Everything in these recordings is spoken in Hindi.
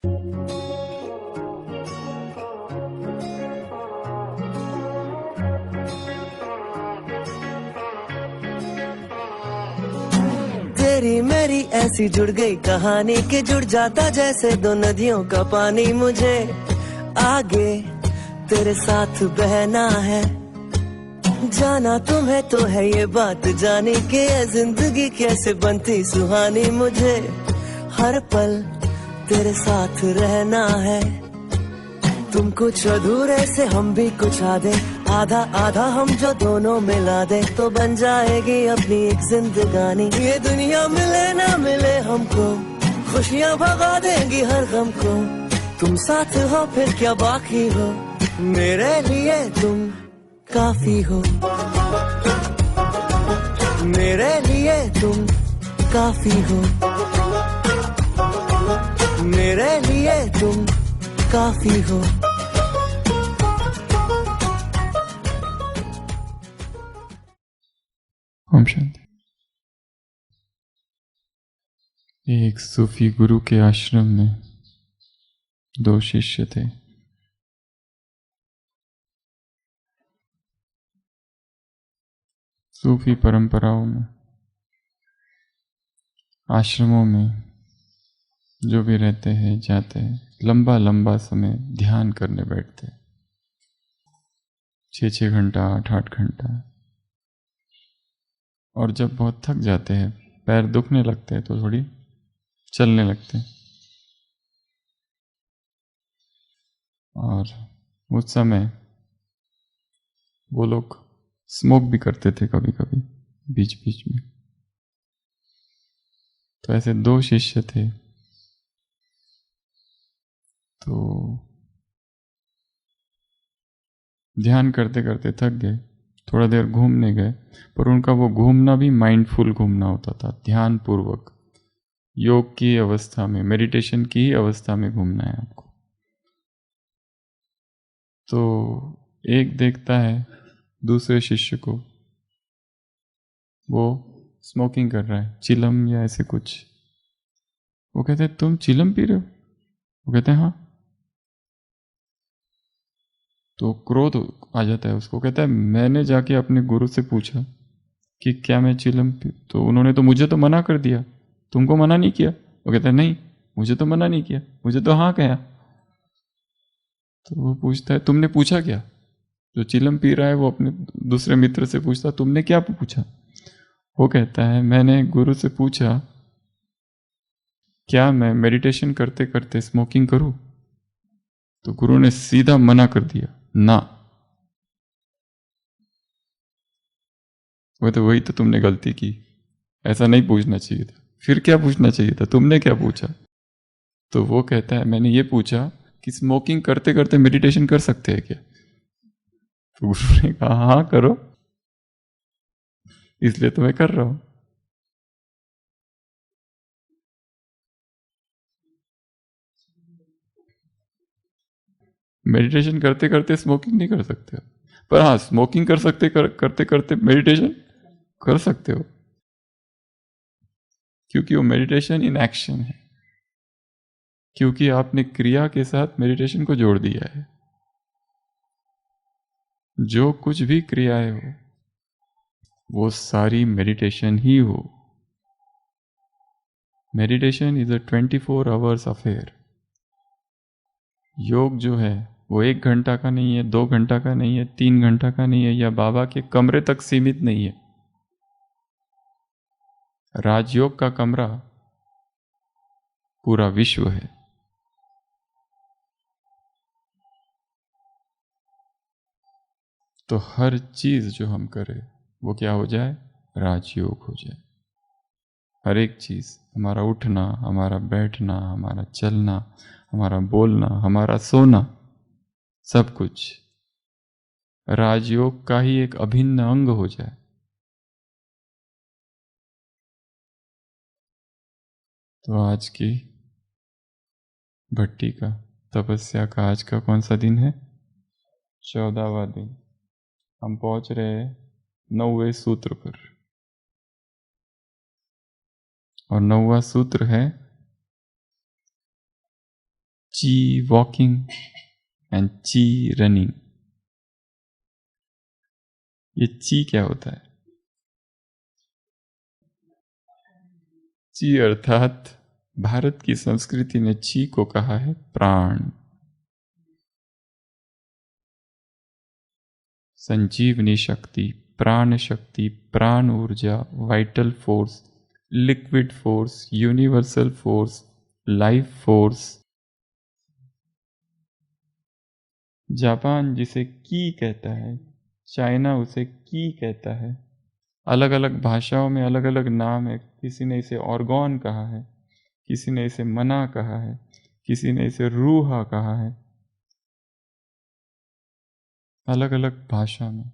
तेरी मेरी ऐसी जुड़ गई कहानी कि जुड़ जाता जैसे दो नदियों का पानी। मुझे आगे तेरे साथ बहना है, जाना तुम्हें तो है ये बात जानी कि ये जिंदगी कैसे बनती सुहानी। मुझे हर पल तेरे साथ रहना है, तुम कुछ अधूरे से हम भी कुछ आधे, आधा आधा हम जो दोनों मिला दे तो बन जाएगी अपनी एक जिंदगानी। ये दुनिया मिले ना मिले हमको, खुशियाँ भगा देंगी हर गम को। तुम साथ हो फिर क्या बाकी हो, मेरे लिए तुम काफी हो, मेरे लिए तुम काफी हो, मेरे लिए तुम काफी हो। ओम शांति। एक सूफी गुरु के आश्रम में दो शिष्य थे। सूफी परंपराओं में आश्रमों में जो भी रहते हैं जाते हैं, लंबा लंबा समय ध्यान करने बैठते, 6-6 घंटा 8-8 घंटा। और जब बहुत थक जाते हैं, पैर दुखने लगते हैं, तो थोड़ी चलने लगते हैं। और उस समय वो लोग स्मोक भी करते थे कभी कभी बीच बीच में। तो ऐसे दो शिष्य थे। तो ध्यान करते करते थक गए, थोड़ा देर घूमने गए, पर उनका वो घूमना भी माइंडफुल घूमना होता था, ध्यान पूर्वक, योग की अवस्था में, मेडिटेशन की ही अवस्था में घूमना है आपको। तो एक देखता है दूसरे शिष्य को, वो स्मोकिंग कर रहा है, चिलम या ऐसे कुछ। वो कहते हैं तुम चिलम पी रहे हो? वो कहते हैं हाँ। तो क्रोध आ जाता है उसको, कहता है मैंने जाके अपने गुरु से पूछा कि क्या मैं चिलम पी, तो उन्होंने तो मुझे तो मना कर दिया, तुमको मना नहीं किया? वो कहता है नहीं, मुझे तो मना नहीं किया, मुझे तो हाँ कहा। तो वो पूछता है तुमने पूछा क्या? जो चिलम पी रहा है वो अपने दूसरे मित्र से पूछता तुमने क्या पूछा? वो कहता है मैंने गुरु से पूछा क्या मैं मेडिटेशन करते करते स्मोकिंग करूं? तो गुरु ने सीधा मना कर दिया, ना। वो तो वही तो तुमने गलती की, ऐसा नहीं पूछना चाहिए था। फिर क्या पूछना चाहिए था, तुमने क्या पूछा? तो वो कहता है मैंने ये पूछा कि स्मोकिंग करते करते मेडिटेशन कर सकते हैं क्या? तो गुरु ने कहा हाँ करो, इसलिए तो मैं कर रहा हूं। मेडिटेशन करते करते स्मोकिंग नहीं कर सकते, पर हाँ स्मोकिंग कर सकते, करते करते मेडिटेशन कर सकते हो, क्योंकि वो मेडिटेशन इन एक्शन है, क्योंकि आपने क्रिया के साथ मेडिटेशन को जोड़ दिया है। जो कुछ भी क्रियाएं हो वो सारी मेडिटेशन ही हो। Meditation is a 24 hours affair. योग जो है वो 1 घंटा का नहीं है, 2 घंटा का नहीं है, 3 घंटा का नहीं है, या बाबा के कमरे तक सीमित नहीं है। राजयोग का कमरा पूरा विश्व है। तो हर चीज जो हम करें वो क्या हो जाए, राजयोग हो जाए। हर एक चीज, हमारा उठना, हमारा बैठना, हमारा चलना, हमारा बोलना, हमारा सोना, सब कुछ राजयोग का ही एक अभिन्न अंग हो जाए। तो आज की भट्टी का, तपस्या का आज का कौन सा दिन है? 14वां दिन। हम पहुंच रहे हैं 9वें सूत्र पर, और 9वां सूत्र है ची वॉकिंग एंड ची रनिंग। ये ची क्या होता है? ची अर्थात भारत की संस्कृति ने ची को कहा है प्राण, संजीवनी शक्ति, प्राण शक्ति, प्राण ऊर्जा, vital force, liquid force, universal force, life force. Japan जिसे की कहता है, चाइना उसे की कहता है। अलग अलग भाषाओं में अलग अलग नाम है। किसी ने इसे ऑर्गन कहा है, किसी ने इसे मना कहा है, किसी ने इसे रूहा कहा है। अलग अलग भाषा में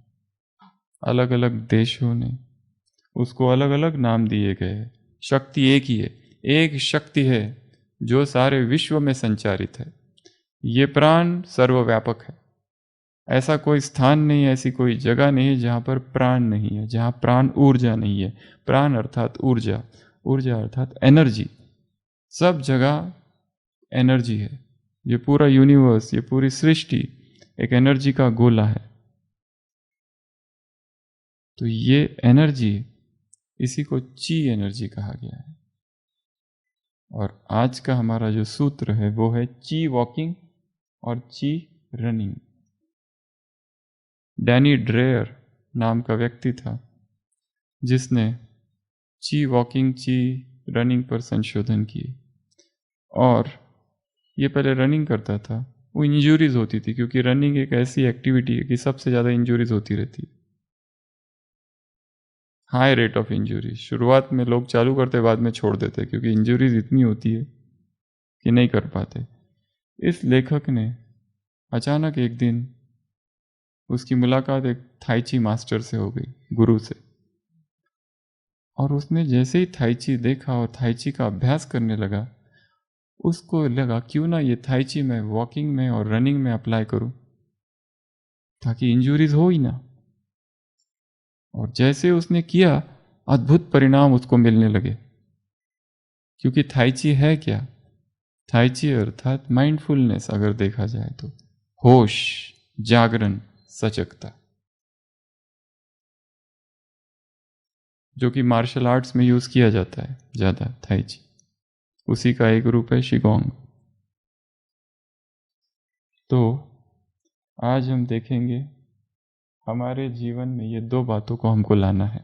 अलग अलग देशों ने उसको अलग अलग नाम दिए गए हैं। शक्ति एक ही है, एक शक्ति है जो सारे विश्व में संचारित है। ये प्राण सर्वव्यापक है। ऐसा कोई स्थान नहीं है, ऐसी कोई जगह नहीं है जहाँ पर प्राण नहीं है, जहाँ प्राण ऊर्जा नहीं है। प्राण अर्थात ऊर्जा, ऊर्जा अर्थात एनर्जी। सब जगह एनर्जी है। ये पूरा यूनिवर्स, ये पूरी सृष्टि एक एनर्जी का गोला है। तो ये एनर्जी, इसी को ची एनर्जी कहा गया है। और आज का हमारा जो सूत्र है वो है ची वॉकिंग और ची रनिंग। डैनी ड्रेयर नाम का व्यक्ति था जिसने ची वॉकिंग, ची रनिंग पर संशोधन किए। और ये पहले रनिंग करता था, वो इंजुरीज होती थी, क्योंकि रनिंग एक ऐसी एक्टिविटी है कि सबसे ज़्यादा इंजुरीज होती रहती है। High rate of injury. शुरुआत में लोग चालू करते, बाद में छोड़ देते, क्योंकि इंजुरीज इतनी होती है कि नहीं कर पाते। इस लेखक ने अचानक एक दिन उसकी मुलाकात एक थाईची मास्टर से हो गई, गुरु से। और उसने जैसे ही थाईची देखा और थाईची का अभ्यास करने लगा, उसको लगा क्यों ना ये थाईची मैं वॉकिंग में और रनिंग में अप्लाई करूं, ताकि इंजुरीज हो ही ना। और जैसे उसने किया, अद्भुत परिणाम उसको मिलने लगे। क्योंकि थाईची है क्या? थाईची अर्थात माइंडफुलनेस, अगर देखा जाए तो होश, जागरण, सजगता, जो कि मार्शल आर्ट्स में यूज किया जाता है ज्यादा। थाईची उसी का एक रूप है शिगोंग। तो आज हम देखेंगे हमारे जीवन में ये दो बातों को हमको लाना है।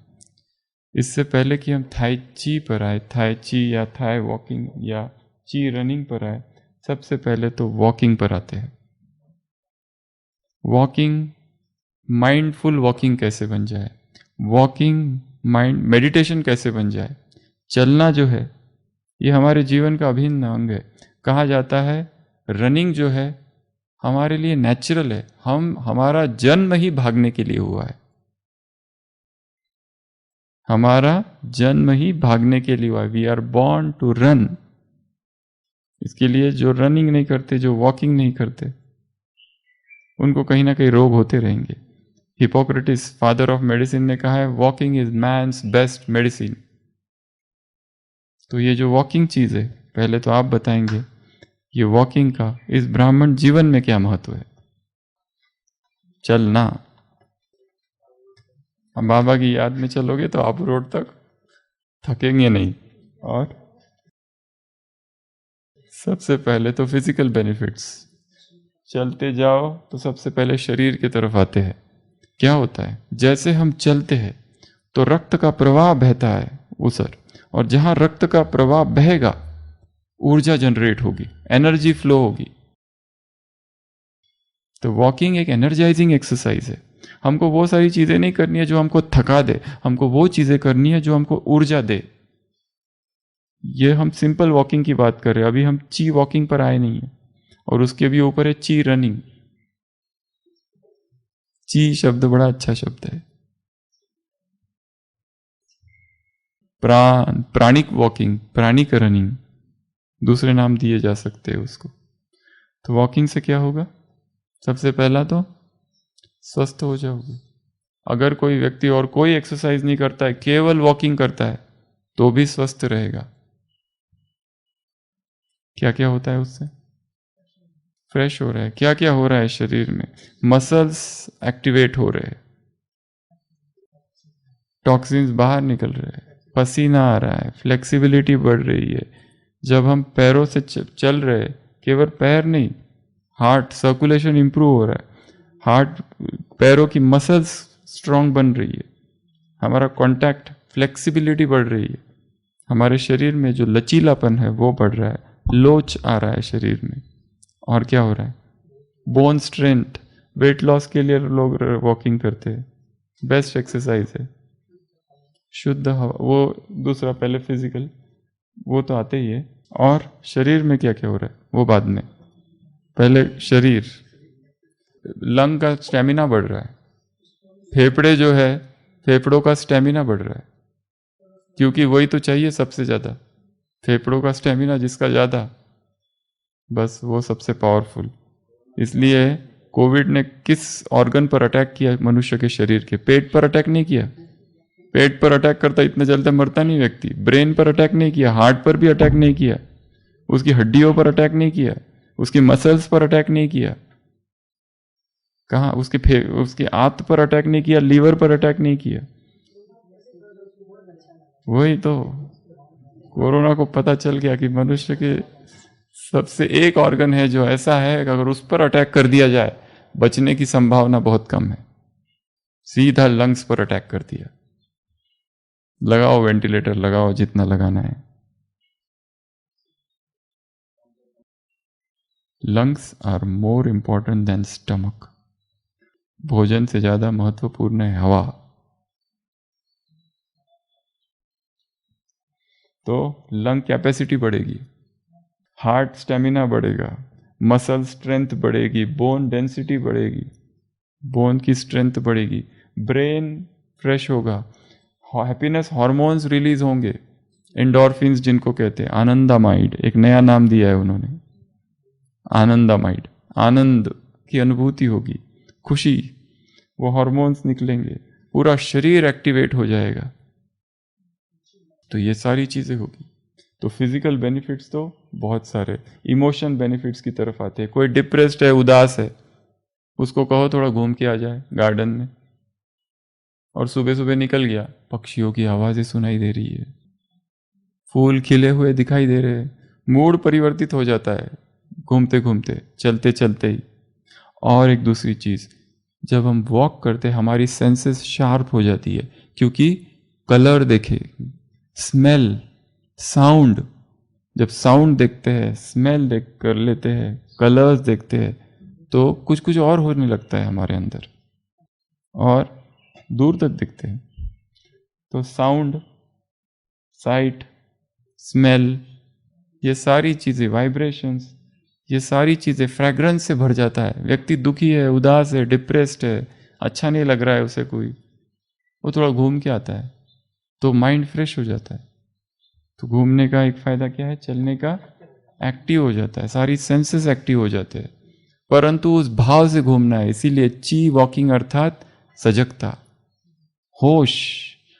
इससे पहले कि हम थाईची पर आए, थाईची या थाई वॉकिंग या ची रनिंग पर आए, सबसे पहले तो वॉकिंग पर आते हैं। वॉकिंग, माइंडफुल वॉकिंग कैसे बन जाए, वॉकिंग माइंड मेडिटेशन कैसे बन जाए। चलना जो है ये हमारे जीवन का अभिन्न अंग है। कहा जाता है रनिंग जो है हमारे लिए नेचुरल है। हमारा जन्म ही भागने के लिए हुआ है। हमारा जन्म ही भागने के लिए हुआ है। We are born to run. इसके लिए जो रनिंग नहीं करते, जो वॉकिंग नहीं करते, उनको कहीं ना कहीं रोग होते रहेंगे। हिपोक्रेटिस, फादर ऑफ मेडिसिन, ने कहा है walking is man's best medicine. तो ये जो वॉकिंग चीज है, पहले तो आप बताएंगे ये वॉकिंग का इस ब्राह्मण जीवन में क्या महत्व है। चलना, हम बाबा की याद में चलोगे तो आप रोड तक थकेंगे नहीं। और सबसे पहले तो फिजिकल बेनिफिट्स, चलते जाओ तो सबसे पहले शरीर की तरफ आते हैं। क्या होता है, जैसे हम चलते हैं तो रक्त का प्रवाह बहता है उसर, और जहां रक्त का प्रवाह बहेगा ऊर्जा जनरेट होगी, एनर्जी फ्लो होगी। तो वॉकिंग एक एनर्जाइजिंग एक्सरसाइज है। हमको वो सारी चीजें नहीं करनी है जो हमको थका दे, हमको वो चीजें करनी है जो हमको ऊर्जा दे। ये हम सिंपल वॉकिंग की बात कर रहे हैं, अभी हम ची वॉकिंग पर आए नहीं है। और उसके भी ऊपर है ची रनिंग। ची शब्द बड़ा अच्छा शब्द है। प्राणिक वॉकिंग, प्राणिक रनिंग, दूसरे नाम दिए जा सकते हैं उसको। तो वॉकिंग से क्या होगा, सबसे पहला तो स्वस्थ हो जाओगे। अगर कोई व्यक्ति और कोई एक्सरसाइज नहीं करता है, केवल वॉकिंग करता है, तो भी स्वस्थ रहेगा। क्या क्या होता है उससे? फ्रेश हो रहा है। क्या क्या हो रहा है शरीर में? मसल्स एक्टिवेट हो रहे हैं, टॉक्सिन्स बाहर निकल रहे हैं, पसीना आ रहा है, फ्लेक्सिबिलिटी बढ़ रही है। जब हम पैरों से चल रहे हैं, केवल पैर नहीं, हार्ट सर्कुलेशन इंप्रूव हो रहा है, हार्ट पैरों की मसल्स स्ट्रांग बन रही है, हमारा कांटेक्ट फ्लेक्सिबिलिटी बढ़ रही है, हमारे शरीर में जो लचीलापन है वो बढ़ रहा है, लोच आ रहा है शरीर में। और क्या हो रहा है? Bone strength. वेट लॉस के लिए लोग वॉकिंग करते हैं, बेस्ट एक्सरसाइज है। शुद्ध हवा, वो दूसरा, पहले फिजिकल, वो तो आते ही है। और शरीर में क्या क्या हो रहा है वो बाद में। पहले शरीर, लंग का स्टेमिना बढ़ रहा है, फेफड़े जो है, फेफड़ों का स्टेमिना बढ़ रहा है, क्योंकि वही तो चाहिए सबसे ज़्यादा। फेफड़ों का स्टेमिना जिसका ज़्यादा, बस वो सबसे पावरफुल। इसलिए कोविड ने किस ऑर्गन पर अटैक किया? मनुष्य के शरीर के। पेट पर अटैक नहीं किया। पेट पर अटैक करता इतने जल्दी मरता नहीं व्यक्ति। ब्रेन पर अटैक नहीं किया, हार्ट पर भी अटैक नहीं किया, उसकी हड्डियों पर अटैक नहीं किया, उसकी मसल्स पर अटैक नहीं किया। कहाँ? उसकी आंत पर अटैक नहीं किया, लीवर पर अटैक नहीं किया। वही तो कोरोना को पता चल गया कि मनुष्य के सबसे एक ऑर्गन है जो ऐसा है कि अगर उस पर अटैक कर दिया जाए बचने की संभावना बहुत कम है। सीधा लंग्स पर अटैक कर दिया। लगाओ वेंटिलेटर, लगाओ जितना लगाना है। Lungs are more important than stomach. भोजन से ज्यादा महत्वपूर्ण है हवा। तो लंग कैपेसिटी बढ़ेगी, हार्ट स्टेमिना बढ़ेगा, मसल स्ट्रेंथ बढ़ेगी, बोन डेंसिटी बढ़ेगी, बोन की स्ट्रेंथ बढ़ेगी, ब्रेन फ्रेश होगा, हैप्पीनेस हार्मोन्स रिलीज होंगे, एंडोर्फिन्स जिनको कहते हैं, आनंदामाइड, एक नया नाम दिया है उन्होंने, आनंदामाइड। आनंद की अनुभूति होगी, खुशी, वो हार्मोन्स निकलेंगे, पूरा शरीर एक्टिवेट हो जाएगा। तो ये सारी चीजें होगी। तो फिजिकल बेनिफिट्स तो बहुत सारे। इमोशन बेनिफिट्स की तरफ आते हैं। कोई डिप्रेस्ड है, उदास है, उसको कहो थोड़ा घूम के आ जाए गार्डन में, और सुबह सुबह निकल गया, पक्षियों की आवाजें सुनाई दे रही है, फूल खिले हुए दिखाई दे रहे हैं, मूड परिवर्तित हो जाता है घूमते घूमते, चलते चलते ही। और एक दूसरी चीज, जब हम वॉक करते हमारी सेंसेस शार्प हो जाती है, क्योंकि कलर देखे, स्मेल, साउंड, जब साउंड देखते हैं, स्मेल देख कर लेते हैं, कलर्स देखते हैं, तो कुछ कुछ और होने लगता है हमारे अंदर, और दूर तक दिखते हैं। तो साउंड, साइट, स्मेल, ये सारी चीजें, वाइब्रेशंस, ये सारी चीजें, फ्रेग्रेंस से भर जाता है। व्यक्ति दुखी है, उदास है, डिप्रेस्ड है, अच्छा नहीं लग रहा है उसे कोई, वो थोड़ा घूम के आता है तो माइंड फ्रेश हो जाता है। तो घूमने का एक फायदा क्या है? चलने का, एक्टिव हो जाता है, सारी सेंसेस एक्टिव हो जाते हैं, परंतु उस भाव से घूमना है। इसीलिए ची वॉकिंग अर्थात सजगता, होश,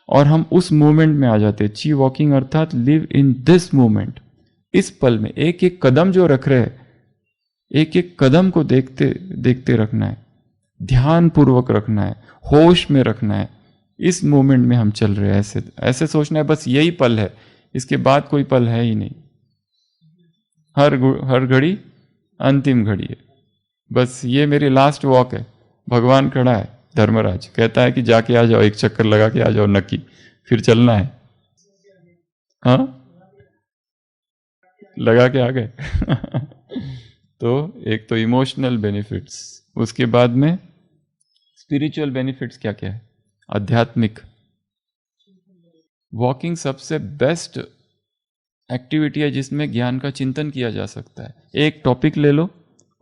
और हम उस मोमेंट में आ जाते हैं। ची वॉकिंग अर्थात लिव इन दिस मोमेंट, इस पल में एक एक कदम जो रख रहे हैं, एक एक कदम को देखते देखते रखना है, ध्यान पूर्वक रखना है, होश में रखना है। इस मोमेंट में हम चल रहे हैं, ऐसे ऐसे सोचना है बस यही पल है, इसके बाद कोई पल है ही नहीं। हर घड़ी अंतिम घड़ी है, बस ये मेरी लास्ट वॉक है। भगवान खड़ा है, धर्मराज कहता है कि जाके आ जाओ, एक चक्कर लगा के आ जाओ नक्की, फिर चलना है। हाँ, लगा के आ गए। तो एक तो इमोशनल बेनिफिट्स, उसके बाद में स्पिरिचुअल बेनिफिट्स क्या क्या है? आध्यात्मिक। वॉकिंग सबसे बेस्ट एक्टिविटी है जिसमें ज्ञान का चिंतन किया जा सकता है। एक टॉपिक ले लो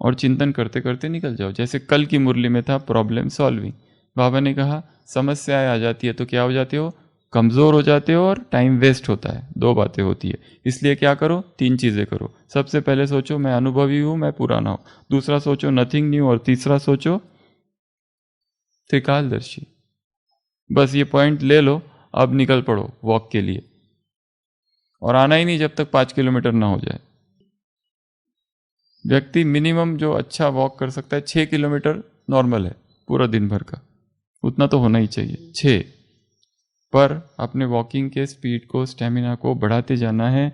और चिंतन करते करते निकल जाओ। जैसे कल की मुरली में था प्रॉब्लम सॉल्विंग। बाबा ने कहा समस्याएं आ जाती है तो क्या हो जाते हो? कमज़ोर हो जाते हो और टाइम वेस्ट होता है। दो बातें होती है, इसलिए क्या करो? तीन चीज़ें करो। सबसे पहले सोचो मैं अनुभवी हूँ, मैं पुराना हूँ। दूसरा सोचो नथिंग न्यू, और तीसरा सोचो त्रिकालदर्शी। बस ये पॉइंट ले लो, अब निकल पड़ो वॉक के लिए, और आना ही नहीं जब तक 5 किलोमीटर ना हो जाए। व्यक्ति मिनिमम जो अच्छा वॉक कर सकता है 6 किलोमीटर नॉर्मल है पूरा दिन भर का, उतना तो होना ही चाहिए 6। पर अपने वॉकिंग के स्पीड को, स्टेमिना को बढ़ाते जाना है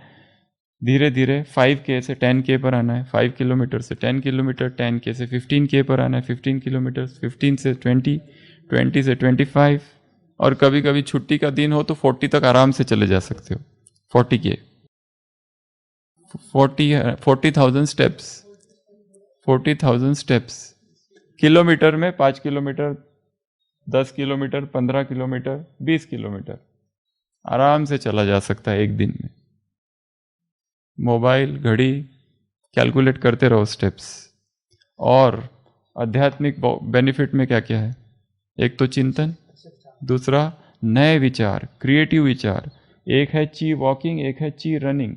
धीरे धीरे। 5K से 10K पर आना है, 5 किलोमीटर से 10 किलोमीटर, 10K से 15K पर आना है, 15 किलोमीटर, 15 से 20, 20 से 25, और कभी कभी छुट्टी का दिन हो तो 40 तक आराम से चले जा सकते हो। 40K, 40,000 steps, 40,000 steps. किलोमीटर में 5 किलोमीटर, 10 किलोमीटर, 15 किलोमीटर, 20 किलोमीटर आराम से चला जा सकता है एक दिन में। मोबाइल, घड़ी कैलकुलेट करते रहो स्टेप्स। और आध्यात्मिक बेनिफिट में क्या क्या है? एक तो चिंतन, दूसरा नए विचार, क्रिएटिव विचार। एक है ची वॉकिंग, एक है ची रनिंग।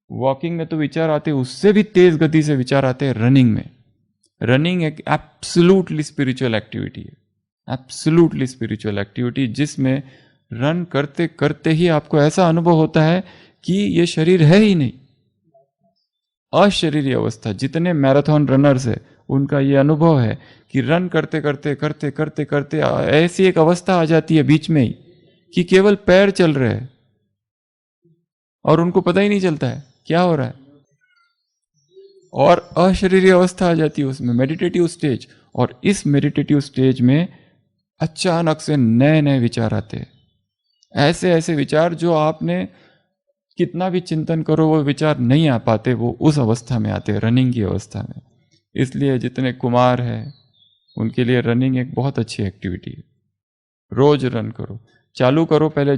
वॉकिंग में तो विचार आते हैं, उससे भी तेज गति से विचार आते हैं रनिंग में। रनिंग एक एब्सोल्युटली स्पिरिचुअल एक्टिविटी है, एब्सोल्युटली स्पिरिचुअल एक्टिविटी, जिसमें रन करते करते ही आपको ऐसा अनुभव होता है कि ये शरीर है ही नहीं, अशरीरी अवस्था। जितने मैराथन रनर्स है उनका ये अनुभव है कि रन करते करते करते करते करते ऐसी एक अवस्था आ जाती है बीच में ही कि केवल पैर चल रहे हैं और उनको पता ही नहीं चलता है क्या हो रहा है, और अशरीरी अवस्था आ जाती है उसमें, मेडिटेटिव स्टेज। और इस मेडिटेटिव स्टेज में अचानक से नए नए विचार आते हैं, ऐसे ऐसे विचार जो आपने कितना भी चिंतन करो वो विचार नहीं आ पाते, वो उस अवस्था में आते हैं, रनिंग की अवस्था में। इसलिए जितने कुमार हैं उनके लिए रनिंग एक बहुत अच्छी एक्टिविटी है। रोज रन करो, चालू करो पहले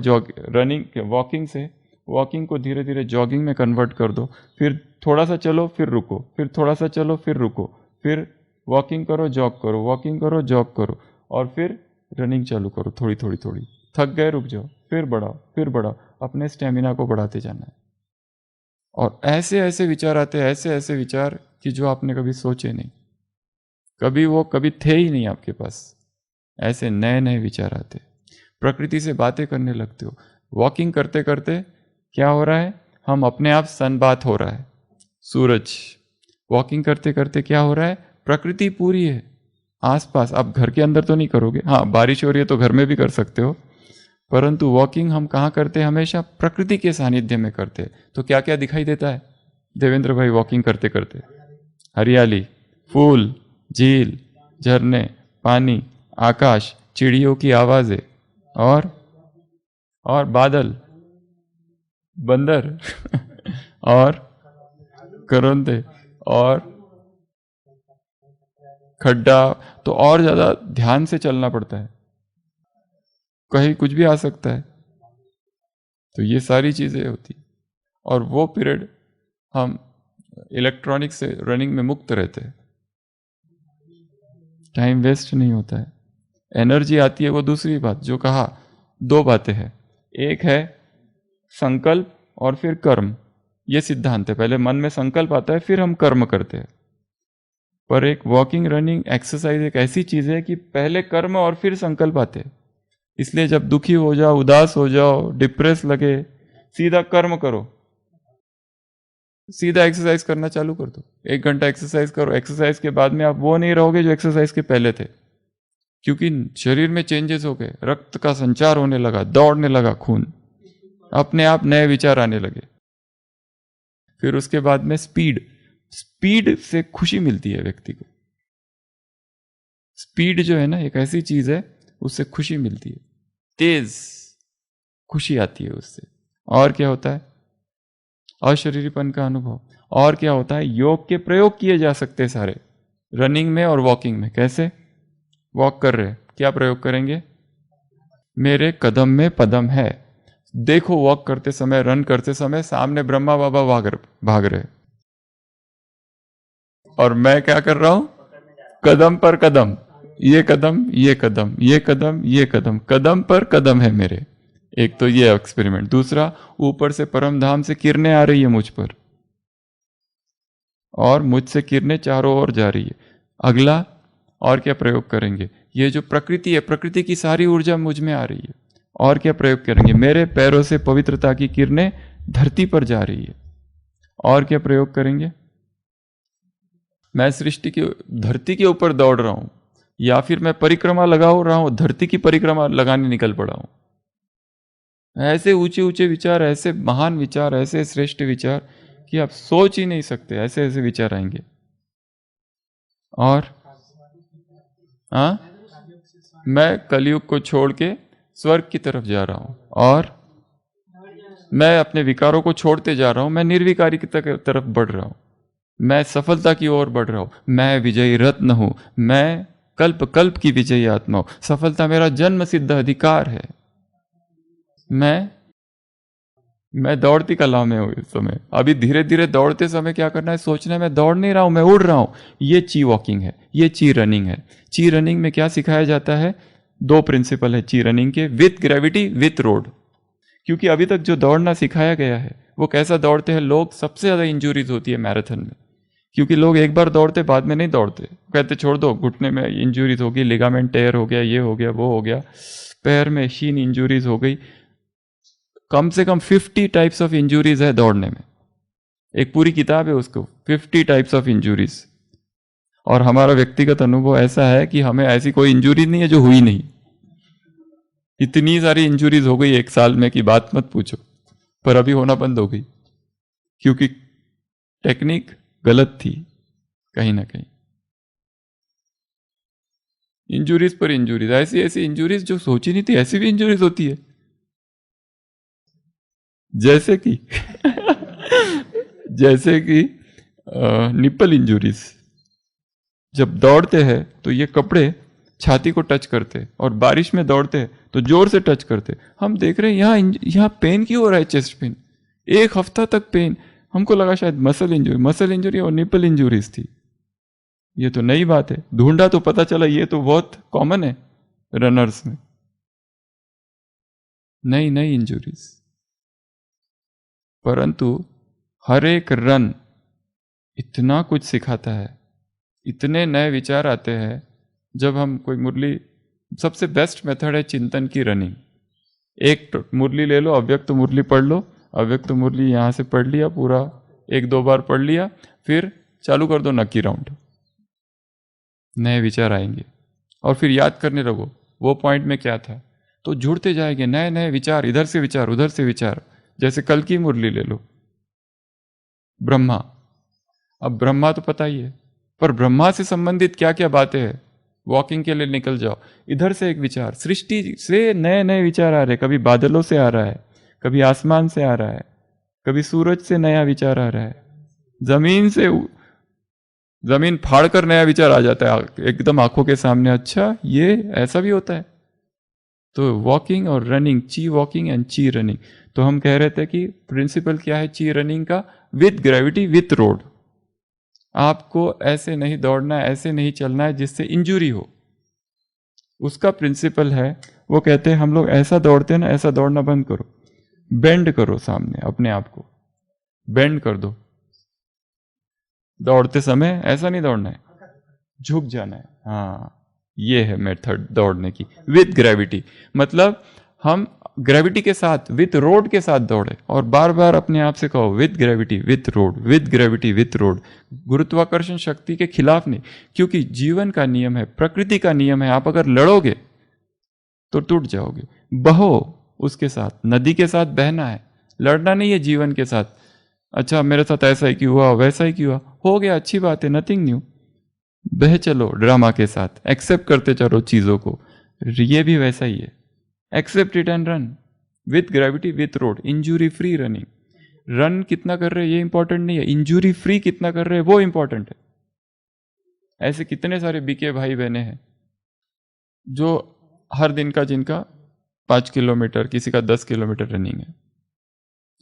रनिंग, वॉकिंग से, वॉकिंग को धीरे धीरे जॉगिंग में कन्वर्ट कर दो, फिर थोड़ा सा चलो फिर रुको, फिर थोड़ा सा चलो फिर रुको, फिर वॉकिंग करो जॉग करो, वॉकिंग करो जॉग करो, और फिर रनिंग चालू करो थोड़ी थोड़ी थोड़ी। थक गए रुक जाओ, फिर बढ़ाओ फिर बढ़ाओ, अपने स्टेमिना को बढ़ाते जाना है। और ऐसे ऐसे विचार आते हैं, ऐसे ऐसे विचार कि जो आपने कभी सोचे नहीं, कभी थे ही नहीं आपके पास, ऐसे नए नए विचार आते। प्रकृति से बातें करने लगते हो। वॉकिंग करते करते क्या हो रहा है, हम अपने आप सनबाथ हो रहा है, सूरज। वॉकिंग करते करते क्या हो रहा है, प्रकृति पूरी है आसपास। आप घर के अंदर तो नहीं करोगे, हाँ बारिश हो रही है तो घर में भी कर सकते हो, परंतु वॉकिंग हम कहाँ करते हैं, हमेशा प्रकृति के सानिध्य में करते हैं। तो क्या क्या दिखाई देता है देवेंद्र भाई वॉकिंग करते करते? हरियाली, फूल, झील, झरने, पानी, आकाश, चिड़ियों की आवाजें, और बादल, बंदर और करंदे और खड्डा। तो और ज्यादा ध्यान से चलना पड़ता है, कहीं कुछ भी आ सकता है। तो ये सारी चीजें होती, और वो पीरियड हम इलेक्ट्रॉनिक से रनिंग में मुक्त रहते हैं, टाइम वेस्ट नहीं होता है, एनर्जी आती है। वो दूसरी बात जो कहा, दो बातें हैं, एक है संकल्प और फिर कर्म। ये सिद्धांत है, पहले मन में संकल्प आता है फिर हम कर्म करते हैं। पर एक वॉकिंग रनिंग एक्सरसाइज एक ऐसी चीज है कि पहले कर्म और फिर संकल्प आते हैं। इसलिए जब दुखी हो जाओ, उदास हो जाओ, डिप्रेस लगे, सीधा कर्म करो, सीधा एक्सरसाइज करना चालू कर दो। 1 घंटा एक्सरसाइज करो, एक्सरसाइज के बाद में आप वो नहीं रहोगे जो एक्सरसाइज के पहले थे, क्योंकि शरीर में चेंजेस हो गए, रक्त का संचार होने लगा, दौड़ने लगा खून, अपने आप नए विचार आने लगे। फिर उसके बाद में स्पीड से खुशी मिलती है व्यक्ति को। स्पीड जो है ना, एक ऐसी चीज है, उससे खुशी मिलती है, तेज खुशी आती है उससे। और क्या होता है, अशरीरीपन का अनुभव। और क्या होता है, योग के प्रयोग किए जा सकते हैं सारे, रनिंग में और वॉकिंग में। कैसे? वॉक कर रहे, क्या प्रयोग करेंगे, मेरे कदम में पदम है। देखो वॉक करते समय, रन करते समय सामने ब्रह्मा बाबा भाग रहे, और मैं क्या कर रहा हूं, कदम पर कदम, ये कदम ये कदम ये कदम ये कदम, कदम पर कदम है मेरे। एक तो ये एक्सपेरिमेंट। दूसरा, ऊपर से परम धाम से किरणें आ रही है मुझ पर, और मुझसे किरणें चारों ओर जा रही है। अगला, और क्या प्रयोग करेंगे, ये जो प्रकृति है, प्रकृति की सारी ऊर्जा मुझ में आ रही है। और क्या प्रयोग करेंगे, मेरे पैरों से पवित्रता की किरणें धरती पर जा रही है। और क्या प्रयोग करेंगे, मैं सृष्टि की धरती के ऊपर दौड़ रहा हूं, या फिर मैं परिक्रमा लगा रहा हूं, धरती की परिक्रमा लगाने निकल पड़ा हूं। ऐसे ऊंचे ऊंचे विचार, ऐसे महान विचार, ऐसे श्रेष्ठ विचार कि आप सोच ही नहीं सकते, ऐसे ऐसे विचार आएंगे। और हाँ, मैं कलयुग को छोड़ के स्वर्ग की तरफ जा रहा हूं, और मैं अपने विकारों को छोड़ते जा रहा हूं, मैं निर्विकारी की तरफ बढ़ रहा हूं, मैं सफलता की ओर बढ़ रहा हूं, मैं विजयी रत्न हूं, मैं कल्प कल्प की विजयी आत्मा हूं, सफलता मेरा जन्म सिद्ध अधिकार है। मैं दौड़ती कला में हूं इस समय। अभी धीरे धीरे दौड़ते समय क्या करना है, सोचना है मैं दौड़ नहीं रहा हूं, मैं उड़ रहा हूं। ये ची वॉकिंग है, ये ची रनिंग है। ची रनिंग में क्या सिखाया जाता है, दो प्रिंसिपल है ची रनिंग के, विथ ग्रेविटी विथ रोड। क्योंकि अभी तक जो दौड़ना सिखाया गया है वो कैसा दौड़ते हैं लोग, सबसे ज्यादा इंजुरीज होती है मैराथन में। क्योंकि लोग एक बार दौड़ते, बाद में नहीं दौड़ते, कहते छोड़ दो, घुटने में इंजुरीज होगी, लिगामेंट टेयर हो गया, ये हो गया, वो हो गया, पैर में शीन इंजुरीज हो गई। कम से कम 50 टाइप्स ऑफ इंजुरीज है दौड़ने में, एक पूरी किताब है उसको, 50 टाइप्स ऑफ इंजुरीज। और हमारा व्यक्तिगत अनुभव ऐसा है कि हमें ऐसी कोई इंजुरी नहीं है जो हुई नहीं। इतनी सारी इंजुरीज हो गई एक साल में कि बात मत पूछो, पर अभी होना बंद हो गई क्योंकि टेक्निक गलत थी कहीं ना कहीं। इंजुरीज पर इंजुरीज, ऐसी ऐसी इंजुरीज जो सोची नहीं थी, ऐसी भी इंजुरीज होती है। जैसे कि जैसे कि निप्पल इंजुरीज। जब दौड़ते हैं तो ये कपड़े छाती को टच करते, और बारिश में दौड़ते हैं तो जोर से टच करते। हम देख रहे हैं यहाँ पेन क्यों हो रहा है, चेस्ट पेन, एक हफ्ता तक पेन। हमको लगा शायद मसल इंजरी और निप्पल इंजुरीज थी। ये तो नई बात है, ढूंढा तो पता चला ये तो बहुत कॉमन है रनर्स में, नई नई इंजुरीज। परंतु हर एक रन इतना कुछ सिखाता है, इतने नए विचार आते हैं। जब हम कोई मुरली, सबसे बेस्ट मेथड है चिंतन की रनिंग। एक मुरली ले लो, अव्यक्त मुरली पढ़ लो, अव्यक्त मुरली यहाँ से पढ़ लिया पूरा, एक दो बार पढ़ लिया, फिर चालू कर दो नक्की राउंड, नए विचार आएंगे। और फिर याद करने लगो वो पॉइंट में क्या था, तो जुड़ते जाएंगे नए नए विचार, इधर से विचार उधर से विचार। जैसे कल की मुरली ले लो, ब्रह्मा। अब ब्रह्मा तो पता ही है, पर ब्रह्मा से संबंधित क्या क्या बातें हैं, वॉकिंग के लिए निकल जाओ, इधर से एक विचार, सृष्टि से नए नए विचार आ रहे, कभी बादलों से आ रहा है, कभी आसमान से आ रहा है, कभी सूरज से नया विचार आ रहा है, जमीन से, जमीन फाड़कर नया विचार आ जाता है एकदम आंखों के सामने, अच्छा ये ऐसा भी होता है। तो वॉकिंग और रनिंग, ची वॉकिंग एंड ची रनिंग। तो हम कह रहे थे कि प्रिंसिपल क्या है ची रनिंग का, विथ ग्रेविटी विथ रोड। आपको ऐसे नहीं दौड़ना है, ऐसे नहीं चलना है जिससे इंजुरी हो, उसका प्रिंसिपल है। वो कहते हैं हम लोग ऐसा दौड़ते हैं ना, ऐसा दौड़ना बंद करो, बेंड करो सामने अपने आप को, बेंड कर दो। दौड़ते समय ऐसा नहीं दौड़ना है, झुक जाना है। हाँ, ये है मेथड दौड़ने की, विथ ग्रेविटी। मतलब हम ग्रेविटी के साथ, विथ रोड के साथ दौड़े, और बार बार अपने आप से कहो with gravity with road, with gravity with road. गुरुत्वाकर्षण शक्ति के खिलाफ नहीं, क्योंकि जीवन का नियम है, प्रकृति का नियम है, आप अगर लड़ोगे तो टूट जाओगे। बहो उसके साथ, नदी के साथ बहना है, लड़ना नहीं है जीवन के साथ। अच्छा मेरे साथ ऐसा ही क्यों हुआ, वैसा ही क्यों हुआ, हो गया, अच्छी बात है, नथिंग न्यू। बह चलो ड्रामा के साथ, एक्सेप्ट करते चलो चीजों को, ये भी वैसा ही है, except it and run with gravity with road, injury free running. Run कितना कर रहे हैं ये इंपॉर्टेंट नहीं है, इंजुरी फ्री कितना कर रहे हैं वो इंपॉर्टेंट है। ऐसे कितने सारे बीके भाई बहने हैं जो हर दिन का, जिनका 5 किलोमीटर, किसी का 10 किलोमीटर रनिंग है।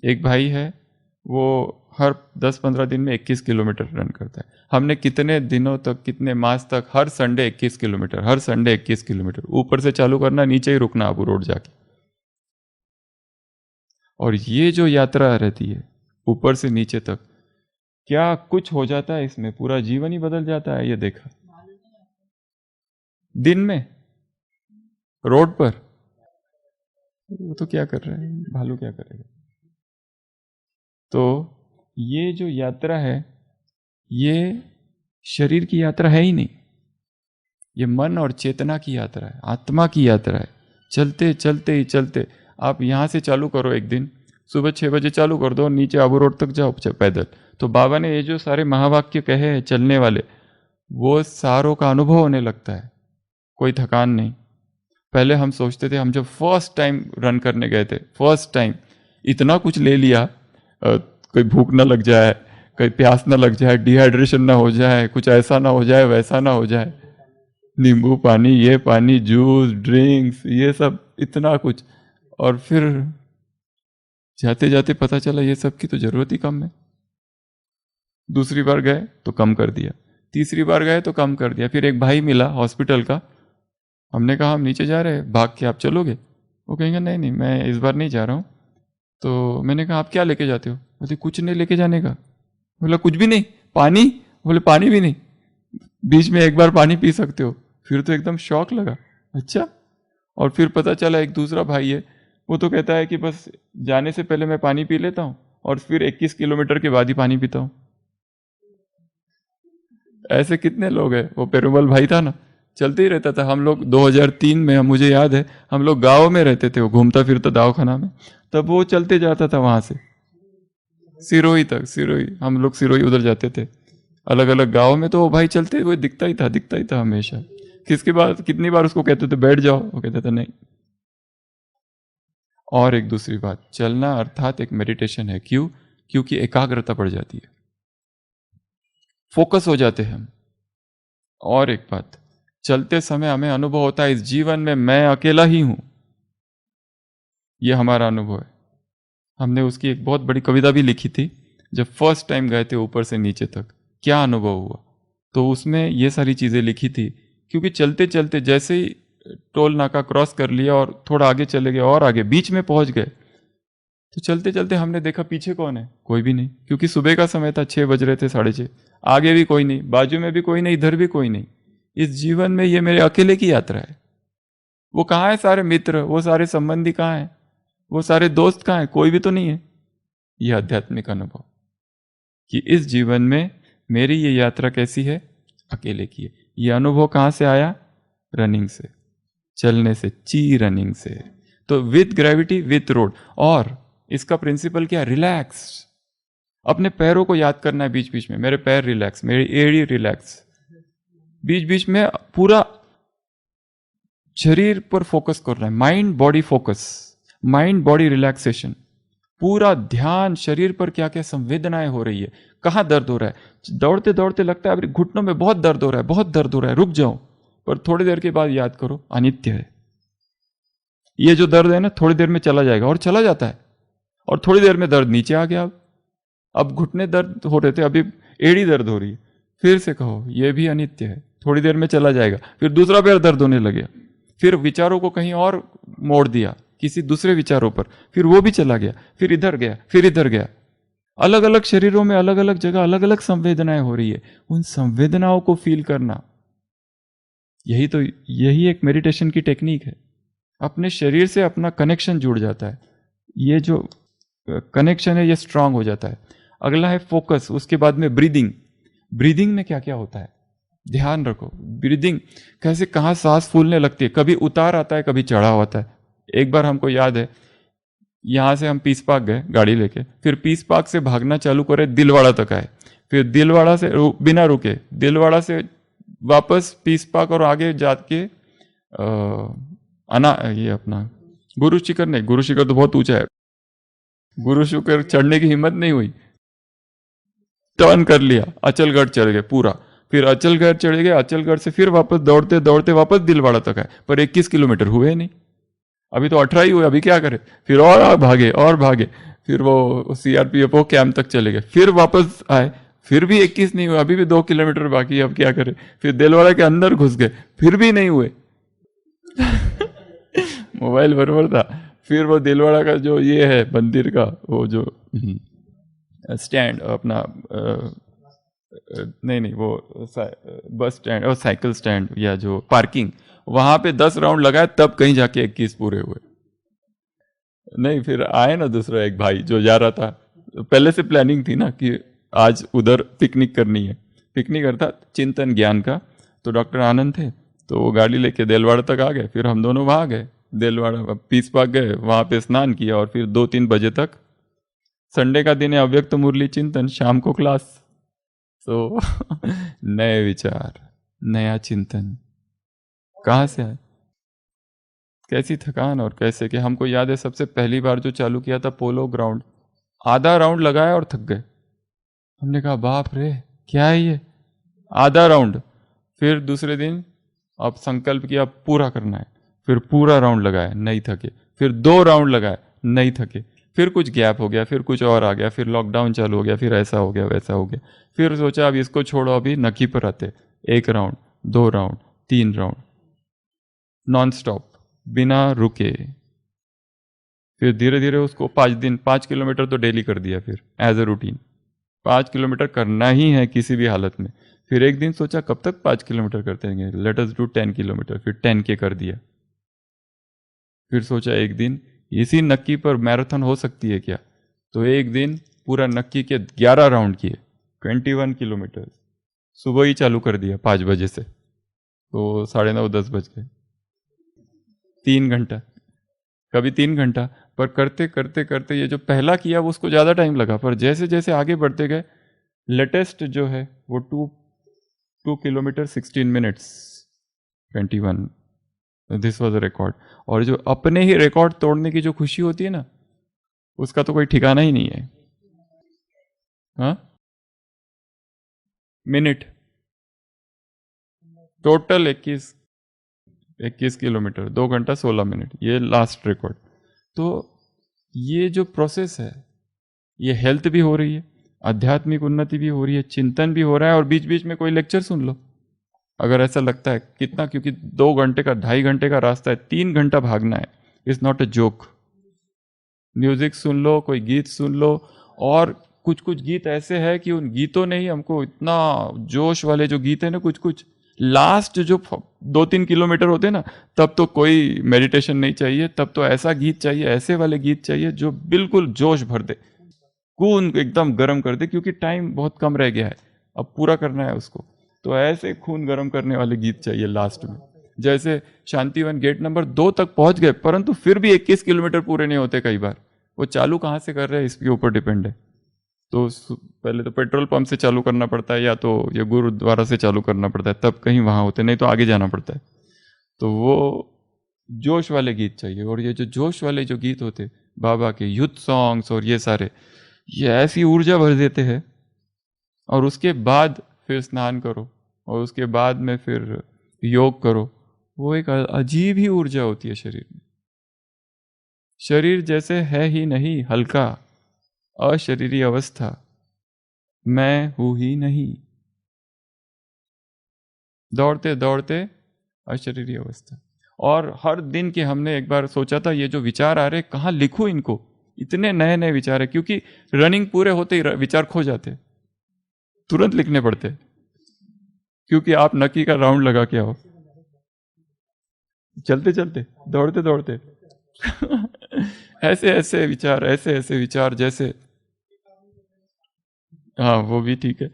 एक भाई है वो हर 10-15 दिन में 21 किलोमीटर रन करता है। हमने कितने दिनों तक, कितने मास तक, हर संडे 21 किलोमीटर, हर संडे 21 किलोमीटर, ऊपर से चालू करना, नीचे ही रुकना अबू रोड जाके। और ये जो यात्रा रहती है ऊपर से नीचे तक, क्या कुछ हो जाता है इसमें, पूरा जीवन ही बदल जाता है। ये देखा दिन में रोड पर, वो तो क्या कर रहे हैं, भालू क्या करेगा। तो ये जो यात्रा है, ये शरीर की यात्रा है ही नहीं, ये मन और चेतना की यात्रा है, आत्मा की यात्रा है। चलते चलते ही चलते, आप यहाँ से चालू करो, एक दिन सुबह 6 बजे चालू कर दो, नीचे आबू रोड तक जाओ पैदल। तो बाबा ने ये जो सारे महावाक्य कहे हैं चलने वाले, वो सारों का अनुभव होने लगता है, कोई थकान नहीं। पहले हम सोचते थे, हम जब फर्स्ट टाइम रन करने गए थे, फर्स्ट टाइम इतना कुछ ले लिया, कोई भूख ना लग जाए, कोई प्यास ना लग जाए, डिहाइड्रेशन ना हो जाए, कुछ ऐसा ना हो जाए, वैसा ना हो जाए, नींबू पानी, ये पानी, जूस, ड्रिंक्स, ये सब इतना कुछ। और फिर जाते जाते पता चला ये सब की तो जरूरत ही कम है। दूसरी बार गए तो कम कर दिया, तीसरी बार गए तो कम कर दिया। फिर एक भाई मिला हॉस्पिटल का, हमने कहा हम नीचे जा रहे हैं, भाग के आप चलोगे? वो कहेंगे नहीं नहीं मैं इस बार नहीं जा रहा हूँ। तो मैंने कहा आप क्या लेके जाते हो? बोले कुछ नहीं लेके जाने का। बोला कुछ भी नहीं? पानी? बोले पानी भी नहीं, बीच में एक बार पानी पी सकते हो। फिर तो एकदम शौक लगा, अच्छा। और फिर पता चला एक दूसरा भाई है, वो तो कहता है कि बस जाने से पहले मैं पानी पी लेता हूँ और फिर 21 किलोमीटर के बाद ही पानी पीता हूँ। ऐसे कितने लोग हैं। वो पेरुमल भाई था ना, चलते ही रहता था। हम लोग 2003 में, मुझे याद है, हम लोग गाँव में रहते थे, वो घूमता फिरता दवाखाना में, तब वो चलते जाता था वहां से सिरोही तक। सिरोही, हम लोग सिरोही उधर जाते थे, अलग अलग गाँव में। तो वो भाई चलते हुए दिखता ही था हमेशा। किसकी बात, कितनी बार उसको कहते थे बैठ जाओ, वो कहता था नहीं। और एक दूसरी बात, चलना अर्थात एक मेडिटेशन है। क्यों? क्योंकि एकाग्रता बढ़ जाती है, फोकस हो जाते हैं हम। और एक बात, चलते समय हमें अनुभव होता है इस जीवन में मैं अकेला ही हूं, यह हमारा अनुभव है। हमने उसकी एक बहुत बड़ी कविता भी लिखी थी, जब फर्स्ट टाइम गए थे ऊपर से नीचे तक, क्या अनुभव हुआ। तो उसमें ये सारी चीजें लिखी थी। क्योंकि चलते चलते जैसे ही टोल नाका क्रॉस कर लिया और थोड़ा आगे चले गए और आगे बीच में पहुंच गए, तो चलते चलते हमने देखा पीछे कौन है, कोई भी नहीं। क्योंकि सुबह का समय था, 6 बज रहे थे, 6:30। आगे भी कोई नहीं, बाजू में भी कोई नहीं, इधर भी कोई नहीं। इस जीवन में ये मेरे अकेले की यात्रा है। वो कहाँ है सारे मित्र, वो सारे संबंधी कहाँ हैं, वो सारे दोस्त कहाँ हैं? कोई भी तो नहीं है। यह आध्यात्मिक अनुभव कि इस जीवन में मेरी ये यात्रा कैसी है, अकेले की है। ये अनुभव कहाँ से आया? रनिंग से, चलने से, ची रनिंग से। तो विथ ग्रेविटी, विथ रोड। और इसका प्रिंसिपल क्या? रिलैक्स। अपने पैरों को याद करना है बीच बीच में, मेरे पैर रिलैक्स, मेरी एड़ी रिलैक्स। बीच बीच में पूरा शरीर पर फोकस करना है, mind body focus, mind body relaxation. पूरा ध्यान शरीर पर क्या क्या संवेदनाएं हो रही है, कहाँ दर्द हो रहा है। दौड़ते दौड़ते लगता है अभी घुटनों में बहुत दर्द हो रहा है, बहुत दर्द हो रहा है, रुक जाओ। पर थोड़ी देर के बाद याद करो अनित्य है। ये जो दर्द है ना, थोड़ी देर में चला जाएगा, और चला जाता है। और थोड़ी देर में दर्द नीचे आ गया। अब घुटने दर्द हो रहे थे, अभी एड़ी दर्द हो रही है। फिर से कहो ये भी अनित्य है, थोड़ी देर में चला जाएगा। फिर दूसरा पैर दर्द होने लगे, फिर विचारों को कहीं और मोड़ दिया, किसी दूसरे विचारों पर, फिर वो भी चला गया, फिर इधर गया, फिर इधर गया। अलग अलग शरीरों में, अलग अलग जगह अलग अलग संवेदनाएं हो रही है। उन संवेदनाओं को फील करना, यही एक मेडिटेशन की टेक्निक है। अपने शरीर से अपना कनेक्शन जुड़ जाता है, ये जो कनेक्शन है ये स्ट्रांग हो जाता है। अगला है फोकस, उसके बाद में ब्रीदिंग। ब्रीदिंग में क्या क्या होता है ध्यान रखो। ब्रीदिंग कैसे, कहाँ सांस फूलने लगती है, कभी उतार आता है, कभी चढ़ाव आता है। एक बार हमको याद है, यहाँ से हम पीस पार्क गए गाड़ी लेके, फिर पीस पार्क से भागना चालू करे, दिलवाड़ा तक आए, फिर दिलवाड़ा से बिना रुके, दिलवाड़ा से वापस पीस पार्क और आगे जाके ये अपना गुरु शिखर, नहीं गुरु शिखर तो बहुत ऊंचा है, गुरु शिखर चढ़ने की हिम्मत नहीं हुई, टर्न कर लिया, अचलगढ़ चढ़ गए पूरा। फिर अचलगढ़ चढ़े गए, अचलगढ़ से फिर वापस दौड़ते दौड़ते वापस दिलवाड़ा तक आए, पर 21 किलोमीटर हुए नहीं। अभी तो 18 ही हुए, अभी क्या करें। फिर और भागे और भागे, फिर वो सीआरपीएफ कैंप तक चले गए, फिर वापस आए, फिर भी 21 नहीं हुए, अभी भी 2 किलोमीटर बाकी है, अब क्या करें। फिर दिलवाड़ा के अंदर घुस गए, फिर भी नहीं हुए। मोबाइल बराबर था। फिर वो दिलवाड़ा का जो ये है मंदिर का, वो जो स्टैंड अपना नहीं वो बस स्टैंड और साइकिल स्टैंड या जो पार्किंग, वहां पे 10 राउंड लगाए तब कहीं जाके 21 पूरे हुए। नहीं फिर आए ना दूसरा एक भाई जो जा रहा था, पहले से प्लानिंग थी ना कि आज उधर पिकनिक करनी है, पिकनिक अर्थात चिंतन ज्ञान का। तो डॉक्टर आनंद थे, तो वो गाड़ी लेके देलवाड़ा तक आ गए। फिर हम दोनों वहाँ गए, देलवाड़ा पीस पार्क गए, वहाँ पे स्नान किया और फिर 2-3 बजे तक, संडे का दिन है, अव्यक्त मुरली चिंतन, शाम को क्लास। तो नए विचार, नया चिंतन कहाँ से आए, कैसी थकान और कैसे कि हमको याद है सबसे पहली बार जो चालू किया था पोलो ग्राउंड, आधा राउंड लगाया और थक गए। हमने कहा बाप रे क्या है ये, आधा राउंड। फिर दूसरे दिन अब संकल्प किया पूरा करना है, फिर पूरा राउंड लगाया, नहीं थके। फिर 2 राउंड लगाया, नहीं थके। फिर कुछ गैप हो गया, फिर कुछ और आ गया, फिर लॉकडाउन चालू हो गया, फिर ऐसा हो गया वैसा हो गया। फिर सोचा अब इसको छोड़ो, अभी नकी पर आते, 1 round 2 round 3 round non stop बिना रुके। फिर धीरे धीरे उसको 5 दिन 5 किलोमीटर तो डेली कर दिया, फिर एज ए रूटीन 5 किलोमीटर करना ही है किसी भी हालत में। फिर एक दिन सोचा कब तक 5 किलोमीटर करते हैं, लेट अस डू 10 किलोमीटर, फिर 10 के कर दिया। फिर सोचा एक दिन इसी नक्की पर मैराथन हो सकती है क्या, तो एक दिन पूरा नक्की के 11 राउंड किए, 21 किलोमीटर। सुबह ही चालू कर दिया 5 बजे से, तो 9:30-10 बज गए। 3 घंटा, कभी 3 घंटा, पर करते करते करते ये जो पहला किया वो उसको ज़्यादा टाइम लगा, पर जैसे जैसे आगे बढ़ते गए, लेटेस्ट जो है वो 2 kilometre 16 minutes 21, this was a record. और जो अपने ही रिकॉर्ड तोड़ने की जो खुशी होती है ना, उसका तो कोई ठिकाना ही नहीं है। हाँ, मिनट टोटल 21 किलोमीटर 2 घंटा 16 मिनट, ये लास्ट रिकॉर्ड। तो ये जो प्रोसेस है, ये हेल्थ भी हो रही है, आध्यात्मिक उन्नति भी हो रही है, चिंतन भी हो रहा है, और बीच बीच में कोई लेक्चर सुन लो अगर ऐसा लगता है कितना, क्योंकि 2 घंटे का 2.5 घंटे का रास्ता है, 3 घंटा भागना है, it's not a joke. Music सुन लो, कोई गीत सुन लो, और कुछ कुछ गीत ऐसे हैं कि उन गीतों ने ही हमको इतना, जोश वाले जो गीत है ना, कुछ कुछ लास्ट जो 2-3 किलोमीटर होते हैं ना, तब तो कोई मेडिटेशन नहीं चाहिए, तब तो ऐसा गीत चाहिए, ऐसे वाले गीत चाहिए जो बिल्कुल जोश भर दे, खून एकदम गर्म कर दे, क्योंकि टाइम बहुत कम रह गया है, अब पूरा करना है उसको। तो ऐसे खून गर्म करने वाले गीत चाहिए लास्ट में। जैसे शांतिवन गेट नंबर 2 तक पहुंच गए, परंतु फिर भी 21 किलोमीटर पूरे नहीं होते कई बार। वो चालू कहाँ से कर रहे हैं इसके ऊपर डिपेंड है। तो पहले तो पेट्रोल पंप से चालू करना पड़ता है, या तो ये गुरुद्वारा से चालू करना पड़ता है, तब कहीं वहाँ होते, नहीं तो आगे जाना पड़ता है। तो वो जोश वाले गीत चाहिए, और ये जो जोश वाले जो गीत होते बाबा के यूथ सॉन्ग्स और ये सारे, ये ऐसी ऊर्जा भर देते हैं। और उसके बाद फिर स्नान करो, और उसके बाद में फिर योग करो, वो एक अजीब ही ऊर्जा होती है शरीर में। शरीर जैसे है ही नहीं, हल्का अशरीरी अवस्था, मैं हूं ही नहीं, दौड़ते दौड़ते अशरीरी अवस्था। और हर दिन के हमने एक बार सोचा था, ये जो विचार आ रहे कहाँ लिखूं इनको, इतने नए नए विचार है, क्योंकि रनिंग पूरे होते ही विचार खो जाते, तुरंत लिखने पड़ते, क्योंकि आप नकी का राउंड लगा के आओ, चलते चलते दौड़ते दौड़ते ऐसे ऐसे विचार जैसे, हाँ वो भी ठीक है।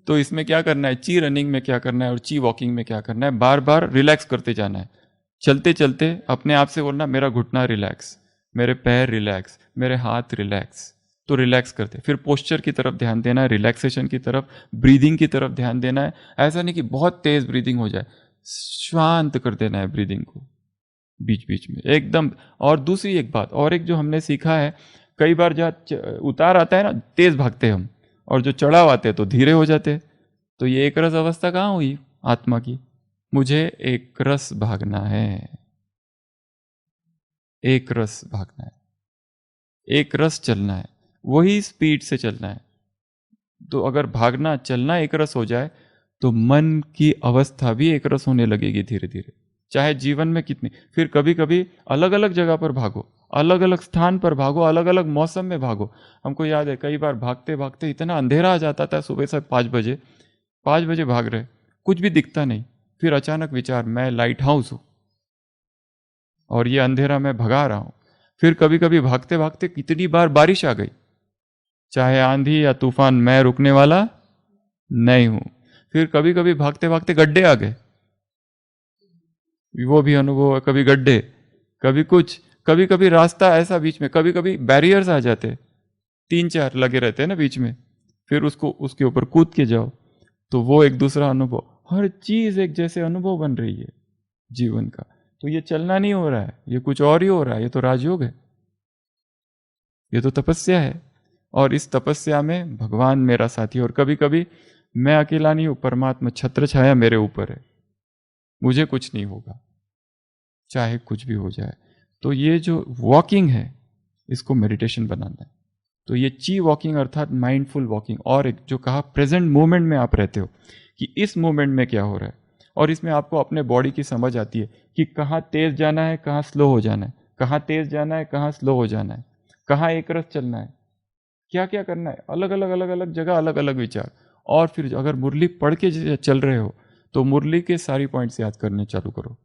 तो इसमें क्या करना है, ची रनिंग में क्या करना है और ची वॉकिंग में क्या करना है, बार बार रिलैक्स करते जाना है। चलते चलते अपने आप से बोलना मेरा घुटना रिलैक्स, मेरे पैर रिलैक्स, मेरे हाथ रिलैक्स, तो रिलैक्स करते। फिर पोस्चर की तरफ ध्यान देना है, रिलैक्सेशन की तरफ, ब्रीदिंग की तरफ ध्यान देना है। ऐसा नहीं कि बहुत तेज ब्रीदिंग हो जाए, शांत कर देना है ब्रीदिंग को बीच बीच में एकदम। और दूसरी एक बात और, एक जो हमने सीखा है, कई बार जहाँ उतार आता है ना, तेज भागते हम, और जो चढ़ाव आते हैं तो धीरे हो जाते। तो ये एक रस अवस्था कहाँ हुई आत्मा की, मुझे एक रस भागना है, एक रस भागना है, एक रस चलना है, वही स्पीड से चलना है। तो अगर भागना चलना एक रस हो जाए, तो मन की अवस्था भी एक रस होने लगेगी धीरे धीरे। चाहे जीवन में कितनी, फिर कभी कभी अलग अलग जगह पर भागो, अलग अलग स्थान पर भागो, अलग अलग मौसम में भागो। हमको याद है कई बार भागते भागते इतना अंधेरा आ जाता था, सुबह से 5 बजे भाग रहे, कुछ भी दिखता नहीं, फिर अचानक विचार मैं लाइट हाउस हूं और ये अंधेरा मैं भगा रहा हूं। फिर कभी कभी भागते भागते कितनी बार बारिश आ गई, चाहे आंधी या तूफान, मैं रुकने वाला नहीं हूं। फिर कभी कभी भागते भागते गड्ढे आ गए, वो भी अनुभव है। कभी गड्ढे, कभी कुछ, कभी कभी रास्ता ऐसा बीच में, कभी कभी बैरियर्स आ जाते, 3-4 लगे रहते हैं ना बीच में, फिर उसको उसके ऊपर कूद के जाओ, तो वो एक दूसरा अनुभव। हर चीज एक जैसे अनुभव बन रही है जीवन का। तो ये चलना नहीं हो रहा है, ये कुछ और ही हो रहा है, ये तो राजयोग है, ये तो तपस्या है। और इस तपस्या में भगवान मेरा साथी। और कभी कभी मैं अकेला नहीं हूं, परमात्मा छत्र छाया मेरे ऊपर है, मुझे कुछ नहीं होगा चाहे कुछ भी हो जाए। तो ये जो वॉकिंग है इसको मेडिटेशन बनाना है। तो ये ची वॉकिंग अर्थात माइंडफुल वॉकिंग, और एक जो कहा प्रेजेंट मोमेंट में आप रहते हो कि इस मोमेंट में क्या हो रहा है। और इसमें आपको अपने बॉडी की समझ आती है कि कहाँ तेज जाना है, कहाँ स्लो हो जाना है, कहाँ तेज जाना है, कहाँ स्लो हो जाना है, कहाँ एक रस चलना है, क्या क्या करना है, अलग अलग अलग अलग जगह अलग अलग विचार। और फिर अगर मुरली पढ़ के चल रहे हो तो मुरली के सारी पॉइंट्स याद करने चालू करो।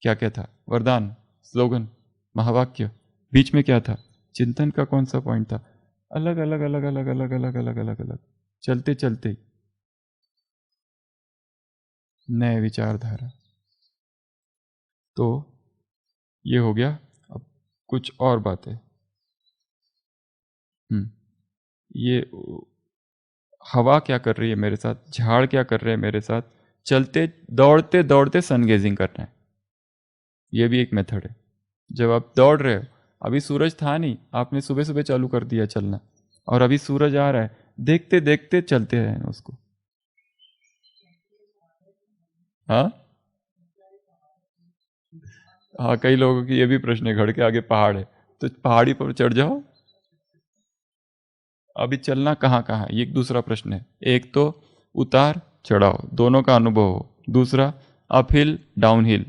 क्या क्या था, वरदान, स्लोगन, महावाक्य, बीच में क्या था, चिंतन का कौन सा पॉइंट था, अलग अलग अलग अलग अलग अलग अलग अलग अलग चलते चलते नए विचारधारा। तो ये हो गया। अब कुछ और बातें। ये हवा क्या कर रही है मेरे साथ, झाड़ क्या कर रहे हैं मेरे साथ, चलते दौड़ते दौड़ते सन गेजिंग करना है, ये भी एक मेथड है। जब आप दौड़ रहे हो, अभी सूरज था नहीं, आपने सुबह सुबह चालू कर दिया चलना, और अभी सूरज आ रहा है, देखते देखते चलते हैं उसको। हाँ हाँ, कई लोगों की ये भी प्रश्न है, घर के आगे पहाड़ है तो पहाड़ी पर चढ़ जाओ। अभी चलना कहाँ कहाँ है, ये एक दूसरा प्रश्न है। एक तो उतार चढ़ाओ दोनों का अनुभव हो, दूसरा अप हिल डाउन हिल,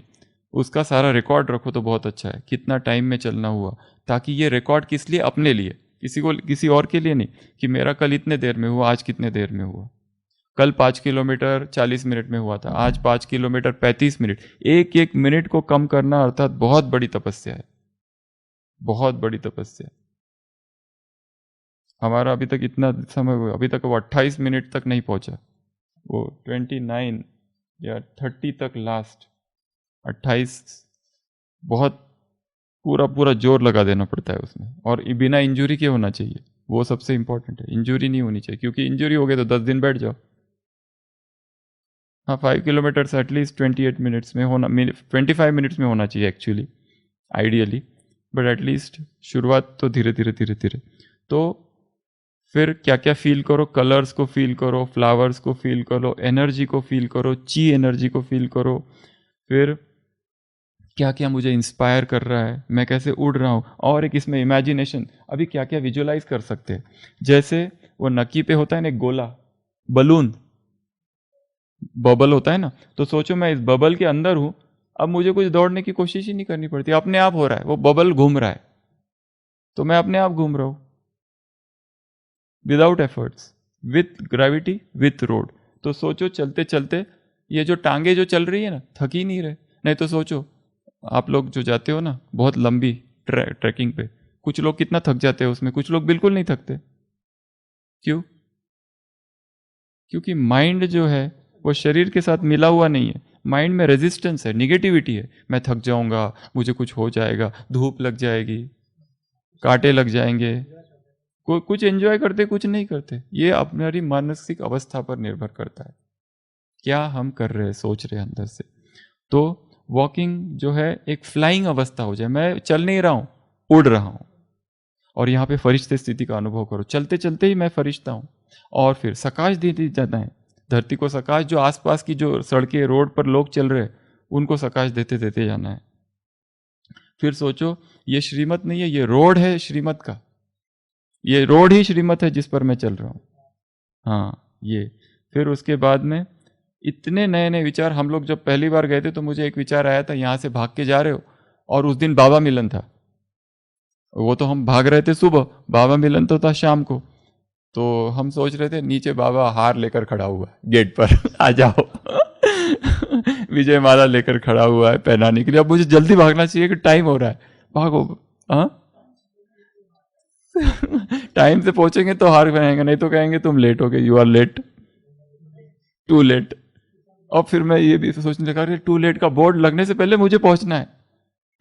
उसका सारा रिकॉर्ड रखो तो बहुत अच्छा है, कितना टाइम में चलना हुआ, ताकि ये रिकॉर्ड किस लिए, अपने लिए, किसी को किसी और के लिए नहीं कि मेरा कल इतने देर में हुआ, आज कितने देर में हुआ। कल 5 किलोमीटर 40 मिनट में हुआ था, आज 5 किलोमीटर 35 मिनट। एक एक मिनट को कम करना अर्थात बहुत बड़ी तपस्या है, बहुत बड़ी तपस्या। हमारा अभी तक इतना समय हुआ, अभी तक वो 28 मिनट तक नहीं पहुंचा, वो 29 या 30 तक लास्ट, 28 बहुत पूरा पूरा जोर लगा देना पड़ता है उसमें, और बिना इंजरी के होना चाहिए, वो सबसे इंपॉर्टेंट है। इंजरी नहीं होनी चाहिए, क्योंकि इंजरी हो गई तो 10 दिन बैठ जाओ। हाँ, 5 किलोमीटर्स एटलीस्ट 28 मिनट्स में होना, 25 मिनट्स में होना चाहिए एक्चुअली, आइडियली, बट एटलीस्ट शुरुआत तो धीरे धीरे धीरे धीरे। तो फिर क्या क्या फील करो, कलर्स को फील करो, फ्लावर्स को फील करो, एनर्जी को फील करो, ची एनर्जी को फील करो। फिर क्या क्या मुझे इंस्पायर कर रहा है, मैं कैसे उड़ रहा हूँ। और एक इसमें इमेजिनेशन, अभी क्या क्या विजुअलाइज कर सकते हैं। जैसे वो नकी पे होता है ना एक गोला, बलून, बबल होता है ना, तो सोचो मैं इस बबल के अंदर हूं, अब मुझे कुछ दौड़ने की कोशिश ही नहीं करनी पड़ती, अपने आप हो रहा है, वो बबल घूम रहा है, तो मैं अपने आप घूम रहा हूं without efforts, with gravity, with road. तो सोचो चलते चलते ये जो टांगे जो चल रही है ना, थक ही नहीं रहे। नहीं तो सोचो आप लोग जो जाते हो ना बहुत लंबी ट्रैकिंग पे, कुछ लोग कितना थक जाते हैं उसमें, कुछ लोग बिल्कुल नहीं थकते। क्यों? क्योंकि माइंड जो है वो शरीर के साथ मिला हुआ नहीं है, माइंड में रेजिस्टेंस है, निगेटिविटी है। मैं थक जाऊंगा, मुझे कुछ हो जाएगा, धूप लग जाएगी, कांटे लग जाएंगे, कोई कुछ एंजॉय करते कुछ नहीं करते। ये अपनी मानसिक अवस्था पर निर्भर करता है, क्या हम कर रहे हैं, सोच रहे हैं अंदर से। तो वॉकिंग जो है एक फ्लाइंग अवस्था हो जाए, मैं चल नहीं रहा हूं, उड़ रहा हूं, और यहाँ पे फरिश्ते स्थिति का अनुभव करो, चलते चलते ही मैं फरिश्ता हूँ। और फिर सकाश देते जाना है धरती को, सकाश जो आसपास की जो सड़कें रोड पर लोग चल रहे हैं उनको सकाश देते देते जाना है। फिर सोचो ये श्रीमत नहीं है, ये रोड है श्रीमत का, ये रोड ही श्रीमत है जिस पर मैं चल रहा हूँ। हाँ ये। फिर उसके बाद में इतने नए नए विचार, हम लोग जब पहली बार गए थे तो मुझे एक विचार आया था, यहाँ से भाग के जा रहे हो और उस दिन बाबा मिलन था, वो तो हम भाग रहे थे सुबह, बाबा मिलन तो था शाम को। तो हम सोच रहे थे नीचे बाबा हार लेकर खड़ा हुआ है गेट पर आ जाओ विजय माला लेकर खड़ा हुआ है पहनाने के लिए, अब मुझे जल्दी भागना चाहिए कि टाइम हो रहा है, भागो। हाँ टाइम से पहुंचेंगे तो हार पहनेंगे, नहीं तो कहेंगे तुम लेट हो गए, you are late, too late. अब फिर मैं ये भी सोचने लगा कि टू लेट का बोर्ड लगने से पहले मुझे पहुंचना है,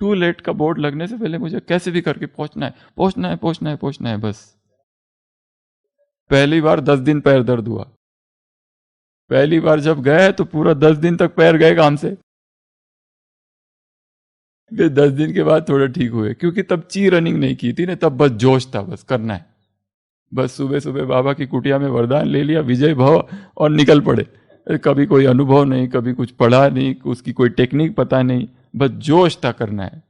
टू लेट का बोर्ड लगने से पहले मुझे कैसे भी करके पहुंचना है, पहुंचना है, पहुंचना है, पहुंचना है बस। पहली बार 10 दिन पैर दर्द हुआ, पहली बार जब गए तो पूरा 10 दिन तक पैर गए काम से। फिर 10 दिन के बाद थोड़ा ठीक हुए, क्योंकि तब ची रनिंग नहीं की थी ना, तब बस जोश था, बस करना है, बस सुबह सुबह बाबा की कुटिया में वरदान ले लिया, विजय भव, और निकल पड़े। कभी कोई अनुभव नहीं, कभी कुछ पढ़ा नहीं, उसकी कोई टेक्निक पता नहीं, बस जोश था, करना है,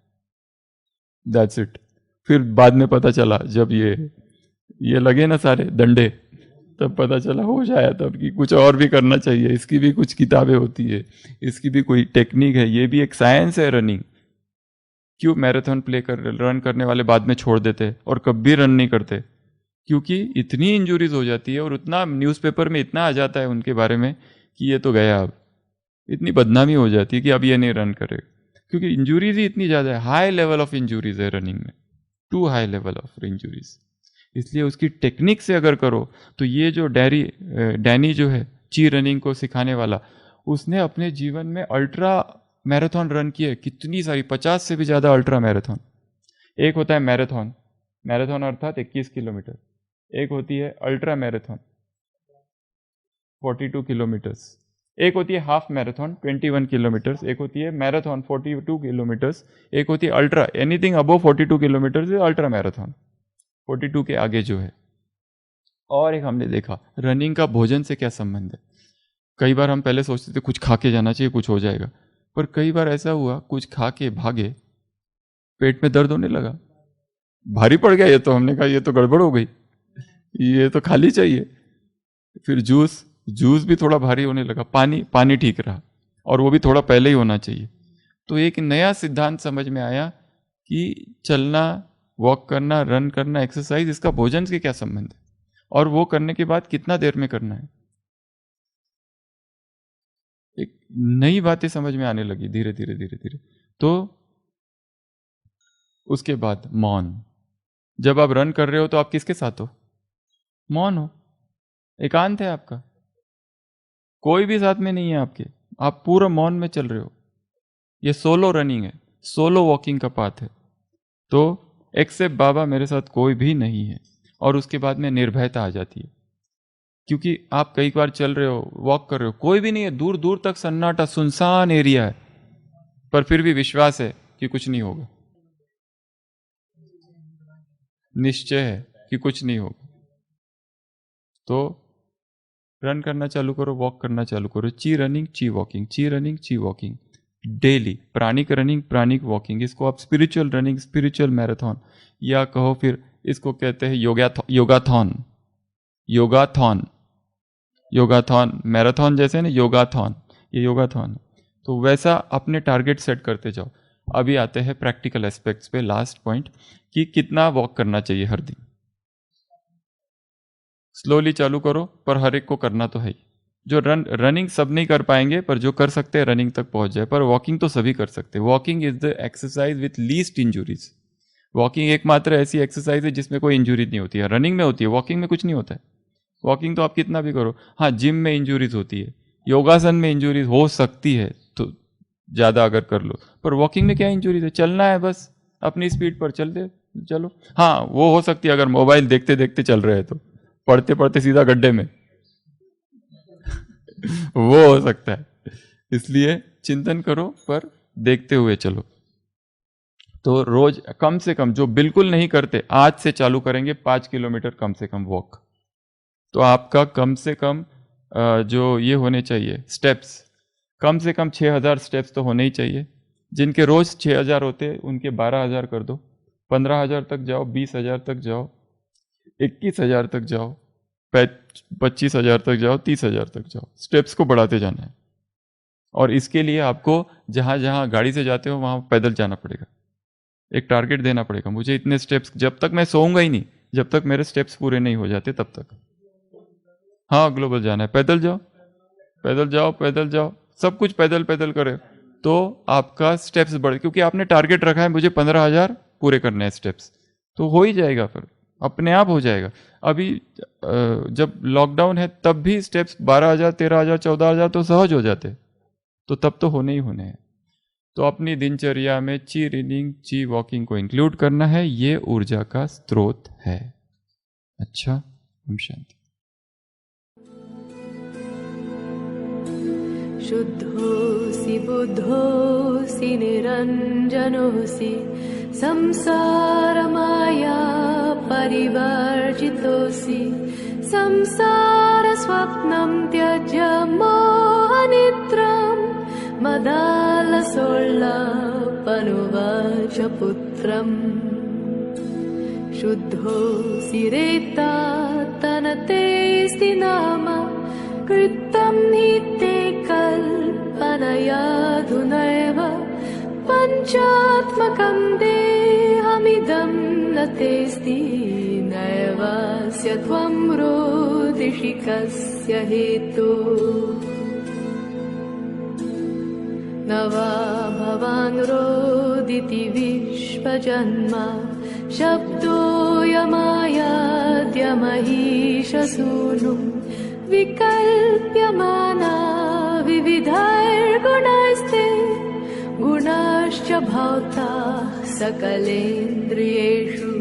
दैट्स इट। फिर बाद में पता चला जब ये लगे ना सारे डंडे, तब पता चला, होश आया तब कि कुछ और भी करना चाहिए, इसकी भी कुछ किताबें होती है, इसकी भी कोई टेक्निक है, ये भी एक साइंस है रनिंग। क्यों मैराथन रन करने वाले बाद में छोड़ देते और कभी रन नहीं करते? क्योंकि इतनी इंजुरीज हो जाती है और उतना न्यूज़पेपर में इतना आ जाता है उनके बारे में कि ये तो गया, अब इतनी बदनामी हो जाती है कि अब ये नहीं रन करेगा, क्योंकि इंजुरीज ही इतनी ज़्यादा है, हाई लेवल ऑफ इंजुरीज है रनिंग में, too high level of injuries. इसलिए उसकी टेक्निक से अगर करो तो ये जो डैनी जो है ची रनिंग को सिखाने वाला, उसने अपने जीवन में अल्ट्रा मैराथन रन किए, कितनी सारी, 50 से भी ज़्यादा अल्ट्रा मैराथन। एक होता है मैराथन, मैराथन अर्थात 21 किलोमीटर, एक होती है अल्ट्रा मैराथन 42 किलोमीटर्स, एक होती है हाफ मैराथन 21 किलोमीटर्स, एक होती है मैराथन 42 किलोमीटर्स, एक होती है ultra, anything above 42 kilometres is ultra marathon, 42 के आगे जो है। और एक हमने देखा रनिंग का भोजन से क्या संबंध है। कई बार हम पहले सोचते थे कुछ खा के जाना चाहिए, कुछ हो जाएगा, पर कई बार ऐसा हुआ कुछ खा के भागे, पेट में दर्द होने लगा, भारी पड़ गया ये तो, हमने कहा ये तो गड़बड़ हो गई, ये तो खाली चाहिए। फिर जूस भी थोड़ा भारी होने लगा, पानी ठीक रहा, और वो भी थोड़ा पहले ही होना चाहिए। तो एक नया सिद्धांत समझ में आया कि चलना, वॉक करना, रन करना, एक्सरसाइज, इसका भोजन से क्या संबंध है, और वो करने के बाद कितना देर में करना है। एक नई बातें समझ में आने लगी धीरे धीरे धीरे धीरे। तो उसके बाद मौन, जब आप रन कर रहे हो तो आप किसके साथ हो? मौन हो, एकांत है आपका, कोई भी साथ में नहीं है आपके, आप पूरा मौन में चल रहे हो। ये सोलो रनिंग है, सोलो वॉकिंग का पाथ है। तो एक्सेप्ट बाबा मेरे साथ कोई भी नहीं है, और उसके बाद में निर्भयता आ जाती है, क्योंकि आप कई बार चल रहे हो, वॉक कर रहे हो, कोई भी नहीं है, दूर दूर तक सन्नाटा, सुनसान एरिया है, पर फिर भी विश्वास है कि कुछ नहीं होगा, निश्चय है कि कुछ नहीं होगा। तो रन करना चालू करो, वॉक करना चालू करो, ची रनिंग ची वॉकिंग, ची रनिंग ची वॉकिंग डेली, प्राणिक रनिंग प्राणिक वॉकिंग, इसको आप स्पिरिचुअल रनिंग, स्पिरिचुअल मैराथन, या कहो फिर इसको कहते हैं योगाथॉन, योगाथॉन, योगाथॉन, मैराथन जैसे ना, योगाथॉन, ये योगाथॉन। तो वैसा अपने टारगेट सेट करते जाओ। अभी आते हैं प्रैक्टिकल एस्पेक्ट्स पे, लास्ट पॉइंट, कि कितना वॉक करना चाहिए हर दिन। स्लोली चालू करो, पर हर एक को करना तो है ही। जो रनिंग सब नहीं कर पाएंगे, पर जो कर सकते हैं रनिंग तक पहुंच जाए, पर वॉकिंग तो सभी कर सकते हैं। Walking is the exercise with least injuries. Walking एकमात्र ऐसी एक्सरसाइज है जिसमें कोई इंजुरी नहीं होती है, रनिंग में होती है, वॉकिंग में कुछ नहीं होता है। वॉकिंग तो आप कितना भी करो, हाँ जिम में इंजुरीज होती है, योगासन में इंजुरीज हो सकती है, तो ज़्यादा अगर कर लो, पर वॉकिंग में क्या इंजुरीज है, चलना है बस, अपनी स्पीड पर चलो। हाँ वो हो सकती है अगर मोबाइल देखते देखते चल रहे हैं, तो पढ़ते पढ़ते सीधा गड्ढे में वो हो सकता है। इसलिए चिंतन करो, पर देखते हुए चलो। तो रोज कम से कम, जो बिल्कुल नहीं करते, आज से चालू करेंगे 5 किलोमीटर कम से कम वॉक। तो आपका कम से कम जो ये होने चाहिए स्टेप्स, कम से कम 6000 स्टेप्स तो होने ही चाहिए। जिनके रोज 6000 होते उनके 12000 कर दो, 15000 तक जाओ, 20000 तक जाओ, 21000 तक जाओ, 25000 तक जाओ, 30000 तक जाओ। स्टेप्स को बढ़ाते जाना है। और इसके लिए आपको जहाँ जहाँ गाड़ी से जाते हो वहाँ पैदल जाना पड़ेगा, एक टारगेट देना पड़ेगा, मुझे इतने स्टेप्स, जब तक मैं सोऊंगा ही नहीं, जब तक मेरे स्टेप्स पूरे नहीं हो जाते तब तक। हाँ ग्लोबल जाना है, पैदल जाओ, पैदल जाओ, पैदल जाओ, सब कुछ पैदल पैदल करे, तो आपका स्टेप्स बढ़े, क्योंकि आपने टारगेट रखा है मुझे 15000 पूरे करने हैं स्टेप्स, तो हो ही जाएगा, फिर अपने आप हो जाएगा। अभी जब लॉकडाउन है तब भी स्टेप्स 12000, 13000, 14000 तो सहज हो जाते, तो तब तो होने ही होने हैं। तो अपनी दिनचर्या में ची रीडिंग, ची वॉकिंग को इंक्लूड करना है, ये ऊर्जा का स्रोत है। अच्छा, ओम शांति। शुद्धोऽसि बुद्धोऽसि निरञ्जनोऽसि संसारमाया परिवर्जितोऽसि संसारस्वप्नं त्यज्य मोहनिद्रां मदालसोल्लापनुवाच पुत्रम् शुद्धोऽसि रेता तनतेऽस्ति नाम कृतं हि ते कल्पनयाधुनैव पञ्चात्मकं देहमिदं न तेऽस्ति नैवास्य त्वं रोदिषि कस्य हेतु न वा भवान् रोदिति विश्वजन्म शब्दोऽयमायाद्यमहीशसूनुं विकल्प्यमाना विविधैर्गुणैस्ते गुणाश्च भवता सकलेन्द्रियेषु